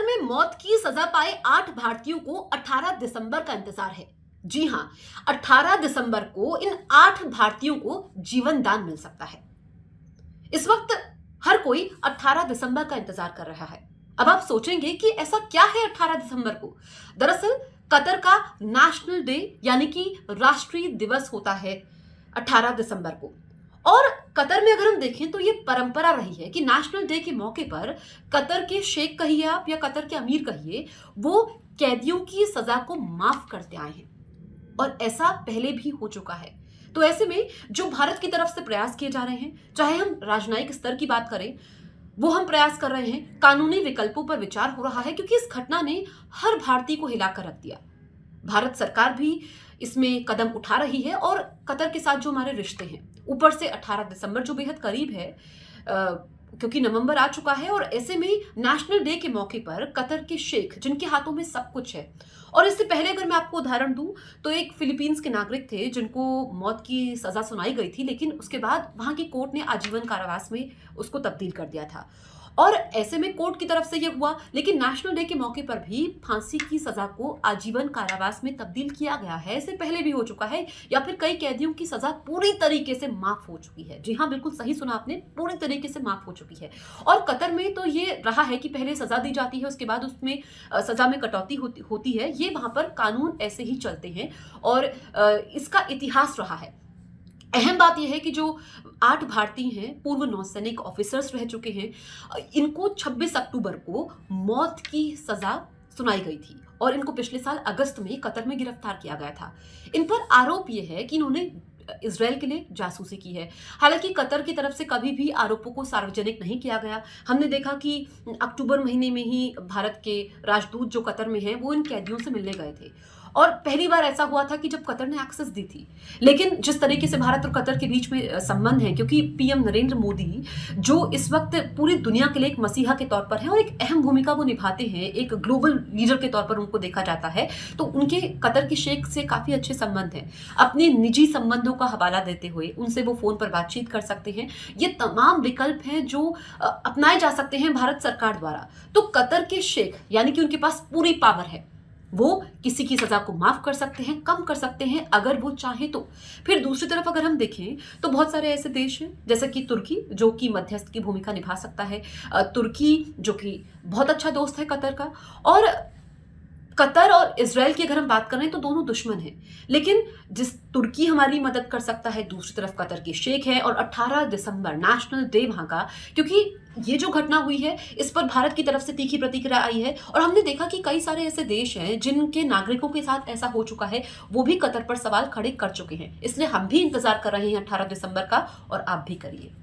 Qatar में मौत की सजा पाए 8 भारतीयों को 18 दिसंबर का इंतजार है। जी हां, 18 दिसंबर को इन 8 भारतीयों को जीवन दान मिल सकता है। इस वक्त हर कोई 18 दिसंबर का इंतजार कर रहा है। अब आप सोचेंगे कि ऐसा क्या है 18 दिसंबर को? दरअसल कतर का नेशनल डे यानी कि राष्ट्रीय दिवस होता है 18 दिसंबर को। और कतर में अगर हम देखें तो ये परंपरा रही है कि नेशनल डे के मौके पर कतर के शेख कहिए आप या कतर के अमीर कहिए, वो कैदियों की सजा को माफ करते आए हैं और ऐसा पहले भी हो चुका है। तो ऐसे में जो भारत की तरफ से प्रयास किए जा रहे हैं, चाहे हम राजनयिक स्तर की बात करें, वो हम प्रयास कर रहे हैं, कानूनी विकल्पों पर विचार हो रहा है क्योंकि इस घटना ने हर भारतीय को हिलाकर रख दिया। भारत सरकार भी इसमें कदम उठा रही है और कतर के साथ जो हमारे रिश्ते हैं, ऊपर से 18 दिसंबर जो बेहद करीब है, क्योंकि नवंबर आ चुका है और ऐसे में नेशनल डे के मौके पर कतर के शेख जिनके हाथों में सब कुछ है। और इससे पहले अगर मैं आपको उदाहरण दूं तो एक फिलीपींस के नागरिक थे जिनको मौत की सजा सुनाई गई थी, लेकिन उसके बाद वहां की कोर्ट ने आजीवन कारावास में उसको तब्दील कर दिया था। और ऐसे में कोर्ट की तरफ से यह हुआ, लेकिन नेशनल डे के मौके पर भी फांसी की सजा को आजीवन कारावास में तब्दील किया गया है। इससे पहले भी हो चुका है, या फिर कई कैदियों की सजा पूरी तरीके से माफ हो चुकी है। जी हाँ, बिल्कुल सही सुना आपने, पूरी तरीके से माफ हो चुकी है। और कतर में तो ये रहा है कि पहले सजा दी जाती है, उसके बाद उसमें सजा में कटौती होती है। ये वहां पर कानून ऐसे ही चलते हैं और इसका इतिहास रहा है। अहम बात यह है कि जो 8 भारतीय हैं, पूर्व नौसैनिक ऑफिसर्स रह चुके हैं, इनको 26 अक्टूबर को मौत की सजा सुनाई गई थी और इनको पिछले साल अगस्त में कतर में गिरफ्तार किया गया था। इन पर आरोप यह है कि इन्होंने इजराइल के लिए जासूसी की है। हालांकि कतर की तरफ से कभी भी आरोपों को सार्वजनिक नहीं किया गया। हमने देखा कि अक्टूबर महीने में ही भारत के राजदूत जो कतर में हैं, वो इन कैदियों से मिलने गए थे और पहली बार ऐसा हुआ था कि जब कतर ने एक्सेस दी थी। लेकिन जिस तरीके से भारत और कतर के बीच में संबंध है, क्योंकि पीएम नरेंद्र मोदी जो इस वक्त पूरी दुनिया के लिए एक मसीहा के तौर पर है और एक अहम भूमिका वो निभाते हैं, एक ग्लोबल लीडर के तौर पर उनको देखा जाता है, तो उनके कतर के शेख से काफी अच्छे संबंध हैं। अपने निजी संबंधों का हवाला देते हुए उनसे वो फोन पर बातचीत कर सकते हैं। ये तमाम विकल्प हैं जो अपनाए जा सकते हैं भारत सरकार द्वारा। तो कतर के शेख यानी कि उनके पास पूरी पावर है, वो किसी की सजा को माफ कर सकते हैं, कम कर सकते हैं अगर वो चाहे तो। फिर दूसरी तरफ अगर हम देखें तो बहुत सारे ऐसे देश हैं जैसे कि तुर्की, जो कि मध्यस्थ की भूमिका निभा सकता है। तुर्की जो कि बहुत अच्छा दोस्त है कतर का। और कतर और इजराइल की अगर हम बात करें तो दोनों दुश्मन हैं, लेकिन जिस तुर्की हमारी मदद कर सकता है, दूसरी तरफ कतर के शेख है। और 18 दिसंबर नेशनल डे वहां का, क्योंकि ये जो घटना हुई है इस पर भारत की तरफ से तीखी प्रतिक्रिया आई है और हमने देखा कि कई सारे ऐसे देश हैं जिनके नागरिकों के साथ ऐसा हो चुका है, वो भी कतर पर सवाल खड़े कर चुके हैं। इसलिए हम भी इंतजार कर रहे हैं 18 दिसंबर का, और आप भी करिए।